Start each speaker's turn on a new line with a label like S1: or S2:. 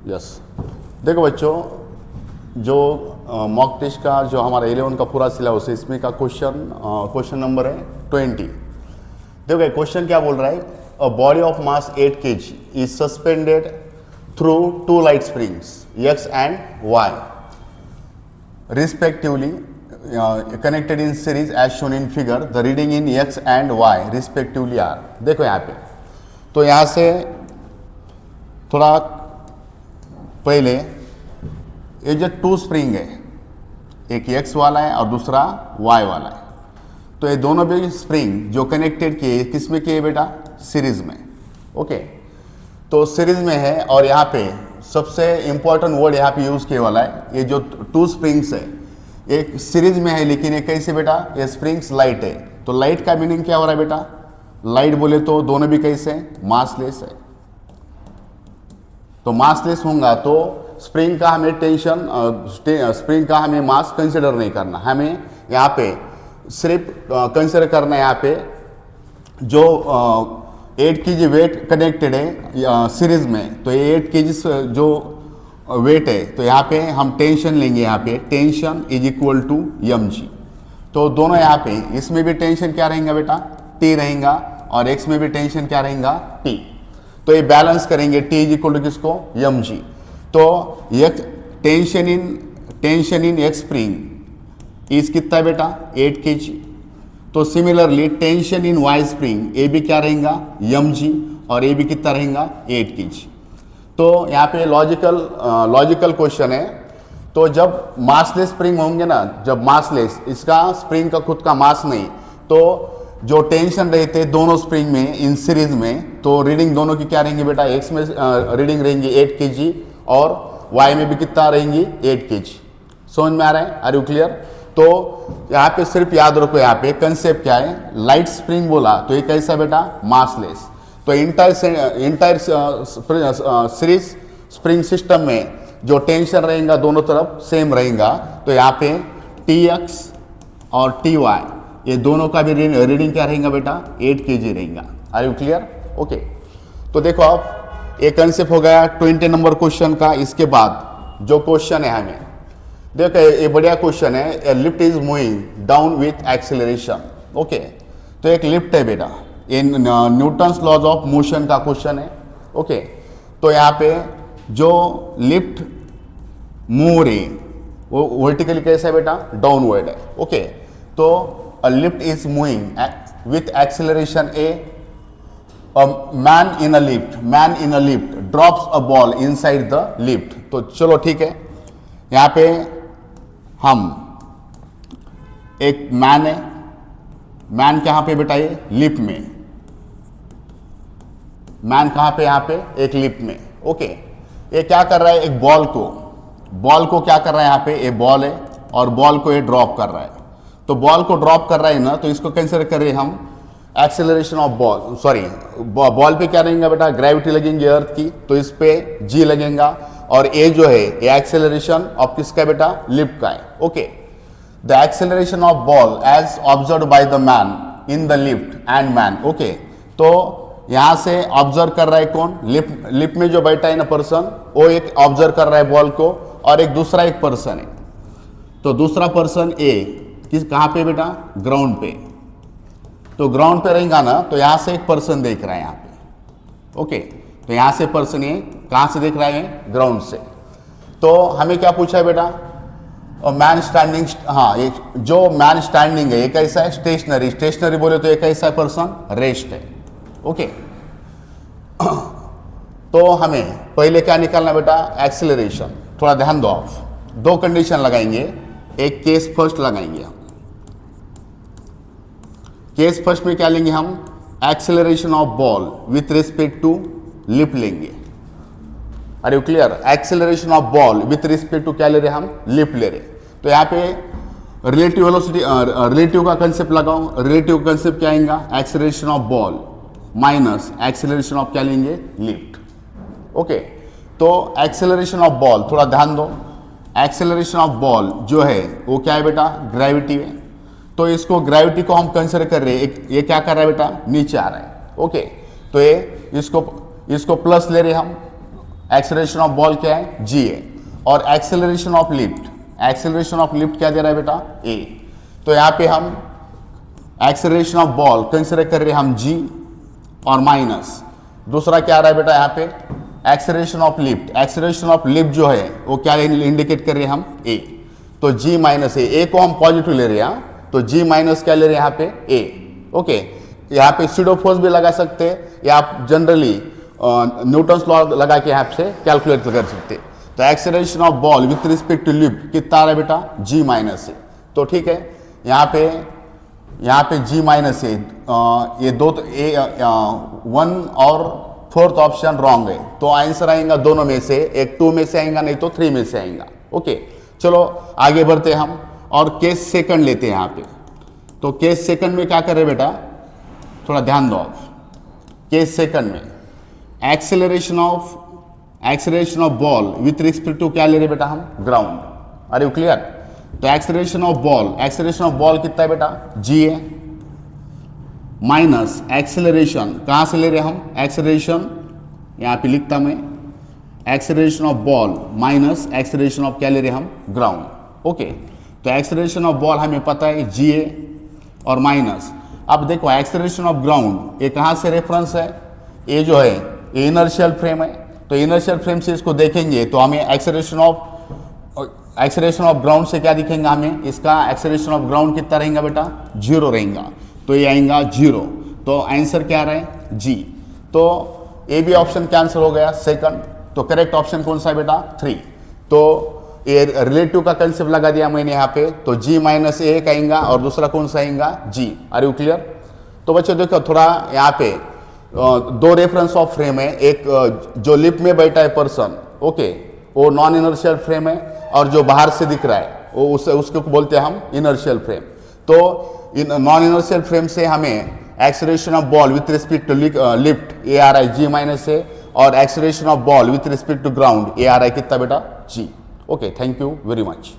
S1: Yes, देखो बच्चों, जो मॉक टेस्ट का जो हमारा 11 का पूरा सिलेबस है, इसमें का क्वेश्चन नंबर है 20। देखो क्वेश्चन क्या बोल रहा है, a body of mass 8 kg is suspended through 2 light springs x and y respectively connected in series as shown in figure, the reading in x and y respectively are. देखो यहाँ पे, तो यहाँ से थोड़ा पहले ये जो 2 स्प्रिंग है, एक x वाला है और दूसरा y वाला है, तो ये दोनों भी स्प्रिंग जो कनेक्टेड किए किस में किए बेटा, सीरीज में। ओके, तो सीरीज में है और यहाँ पे सबसे इंपॉर्टेंट वर्ड यहाँ पे यूज किए वाला है, ये जो 2 स्प्रिंग्स है एक सीरीज में है, लेकिन ये कैसे बेटा, ये स्प्रिंग्स लाइट है। तो लाइट का मीनिंग क्या हो रहा है बेटा, लाइट बोले तो दोनों भी कैसे हैं, मासलेस है। तो मासलेस होगा तो स्प्रिंग का हमें टेंशन, स्प्रिंग का हमें मास कंसिडर नहीं करना, हमें यहाँ पे सिर्फ कंसिडर करना है यहाँ पे जो 8 kg वेट कनेक्टेड है सीरीज में, तो ये 8 kg जो वेट है, तो यहाँ पे हम टेंशन लेंगे, यहाँ पे tension is equal to mg। तो दोनों यहाँ पे, इसमें भी टेंशन क्या रहेगा बेटा, T रहेगा, और x में भी टेंशन क्या रहेगा, T। तो ये बैलेंस करेंगे, T इज इक्वल टू किसको, mg। तो x tension in x spring is कितना है बेटा, 8 kg। तो similarly tension in y spring, ये भी क्या रहेगा, mg, और ये भी कितना रहेगा, 8 kg। तो यहाँ पे लॉजिकल क्वेश्चन है। तो जब मासलेस स्प्रिंग होंगे ना, जब मासलेस, इसका स्प्रिंग का खुद का मास नहीं, तो जो टेंशन रहते दोनों स्प्रिंग में इन सीरीज में, तो रीडिंग दोनों की क्या रहेंगी बेटा, x में रीडिंग रहेंगी 8 kg और y में भी कितना रहेंगी, 8 kg। समझ में आ रहा है, आर यू क्लियर। तो यहाँ पे सिर्फ याद रखो, यहाँ पे कंसेप्ट क्या है, लाइट स्प्रिंग बोला तो ये कैसा बेटा, मासलेस। तो इंटायर सीरीज स्प्रिंग सिस्टम में जो टेंशन रहेगा दोनों तरफ सेम रहेगा, तो यहाँ पे Tx और Ty ये दोनों का भी रीडिंग क्या रहेगा बेटा, 8 kg रहेगा। Are you clear, okay. तो देखो आप, एक कंसेप्ट हो गया 20 नंबर क्वेश्चन का। इसके बाद जो क्वेश्चन है हमें, देखो ये बढ़िया क्वेश्चन है, ए lift is moving down with acceleration. Okay, तो एक लिफ्ट है बेटा, इन न्यूटन्स लॉज ऑफ मोशन का क्वेश्चन है। ओके, तो यहाँ पे जो लिफ्ट मूव रही वो वर्टिकली कैसा है बेटा, डाउनवर्ड है। ओके, तो a lift is moving with acceleration a man in a lift drops a ball inside the lift। तो चलो ठीक है, यहाँ पे हम एक मैन है, मैन कहाँ पे बेटा, ये लिफ्ट में, मैन कहाँ पे, यहाँ पे एक लिफ्ट में। ओके, ये क्या कर रहा है, एक बॉल को क्या कर रहा है, यहाँ पे ये बॉल है और बॉल को ये ड्रॉप कर रहा है। तो बॉल को ड्रॉप कर रहा है ना, तो इसको कंसिडर कर रहे हैं हम acceleration of ball. Sorry, ball पे क्या रहेगा बेटा, ग्रेविटी लगेंगी अर्थ की, तो इस पे g लगेगा, और ये जो है ये एक्सेलरेशन ऑफ किसका बेटा, लिफ्ट का है। Okay, the acceleration of ball as observe by the man in the lift and man. Okay, तो यहां से ऑब्जर्व कर रहा है कौन, लिफ्ट में जो बैठा है ना पर्सन, वो एक ऑब्जर्व कर रहा है बॉल को, और एक दूसरा एक पर्सन है। तो दूसरा पर्सन ए कहाँ पे बेटा, ग्राउंड पे। तो ग्राउंड पे रहेगा ना, तो यहां से एक पर्सन देख रहा है यहाँ पे। ओके, तो यहां से पर्सन ये कहां से देख रहा है, ग्राउंड से। तो हमें क्या पूछा है बेटा, मैन स्टैंडिंग, हाँ, ये जो मैन स्टैंडिंग है ये कैसा है, स्टेशनरी बोले तो ये कैसा है पर्सन, रेस्ट है। ओके, तो हमें पहले क्या निकालना बेटा, एक्सेलरेशन। थोड़ा ध्यान दो आप, 2 कंडीशन लगाएंगे, एक केस फर्स्ट लगाएंगे हम। केस फर्स्ट में क्या लेंगे हम, acceleration of ball with respect to lift लेंगे। Are you clear, acceleration of ball with respect to क्या ले रहे हम, लिफ्ट ले रहे। तो यहाँ पे रिलेटिव वेलोसिटी, रिलेटिव का कंसेप्ट लगाओ। रिलेटिव कंसेप्ट क्या आएगा, acceleration of ball minus acceleration of क्या लेंगे, लिफ्ट। ओके, तो एक्सेलरेशन ऑफ बॉल, थोड़ा ध्यान दो, एक्सेलरेशन ऑफ बॉल जो है वो क्या है बेटा, ग्रेविटी है। तो इसको ग्रेविटी को हम कंसिडर कर रहे हैं, ये क्या कर रहा है बेटा, नीचे आ रहा है। ओके, तो ये इसको प्लस ले रहे हम, एक्सेलरेशन ऑफ बॉल क्या है, जी है, और एक्सेलरेशन ऑफ लिफ्ट क्या दे रहा है बेटा, ए। तो यहाँ पे हम एक्सेलरेशन ऑफ बॉल कंसिडर कर रहे हैं हम जी, और माइनस दूसरा क्या आ रहा है बेटा यहाँ पे, एक्सेलरेशन ऑफ लिफ्ट जो है वो क्या इंडिकेट कर रहे हैं हम, ए। तो जी माइनस ए को हम पॉजिटिव ले रहे हैं, तो जी माइनस क्या ले रहे हैं यहाँ पे, ए। ओके, यहाँ पे स्यूडो फोर्स भी लगा सकते हैं, या आप जनरली न्यूटन्स लॉ लगा के यहाँ से कैलकुलेट कर सकते हैं। तो acceleration of ball with respect to lift कितना आ रहा है बेटा, जी माइनस ए। तो ठीक है, यहाँ पे जी माइनस ए, ये दो तो ए 1 और 4th ऑप्शन रॉन्ग है, तो आंसर आएगा दोनों में से, एक 2 में से आएगा, नहीं तो 3 में से आएगा। ओके, चलो आगे बढ़ते हम और केस सेकंड लेते हैं यहाँ पे। तो केस सेकंड में क्या कर रहे बेटा, थोड़ा ध्यान दो आप। केस सेकंड में acceleration of ball with respect to क्या ले रहे बेटा हम, ग्राउंड। Are you clear? तो एक्सेलरेशन ऑफ बॉल कितना है बेटा, जी है, माइनस एक्सेलरेशन कहाँ से ले रहे हम, एक्सेलरेशन यहाँ पे लिखता मैं, acceleration of ball minus acceleration of क्या ले रहे हम, ग्राउंड। ओके, तो एक्सेलरेशन ऑफ बॉल हमें पता है जी है, और माइनस, अब देखो एक्सेलरेशन ऑफ ग्राउंड ये कहाँ से रेफरेंस है, ये जो है ये इनर्शियल फ्रेम है, तो इनर्शियल फ्रेम से इसको देखेंगे तो हमें एक्सेलरेशन ऑफ ग्राउंड से क्या दिखेगा, हमें इसका एक्सेलरेशन ऑफ ग्राउंड कितना रहेगा बेटा, 0 रहेगा, तो ये आएगा 0। तो आंसर क्या रहा है, जी। तो ए बी ऑप्शन कैंसिल हो गया सेकंड, तो करेक्ट ऑप्शन कौन सा है बेटा, 3। तो ये रिलेटिव का कंसेप्ट लगा दिया मैंने यहाँ पे, तो जी माइनस ए आएगा और दूसरा कौन सा आएगा, जी। Are you clear? तो बच्चों देखो थोड़ा यहाँ पे 2 रेफरेंस ऑफ फ्रेम है, एक जो लिफ्ट में बैठा है पर्सन, ओके, वो नॉन इनर्शियल फ्रेम है, और जो बाहर से दिख रहा है वो उसको बोलते हैं हम इनर्शियल फ्रेम। तो इन नॉन इनर्शियल फ्रेम से हमें acceleration of ball with respect to lift A आ रहा है जी माइनस ए, और acceleration of ball with respect to ground A आ रहा है कितना बेटा, g. Okay, thank you very much.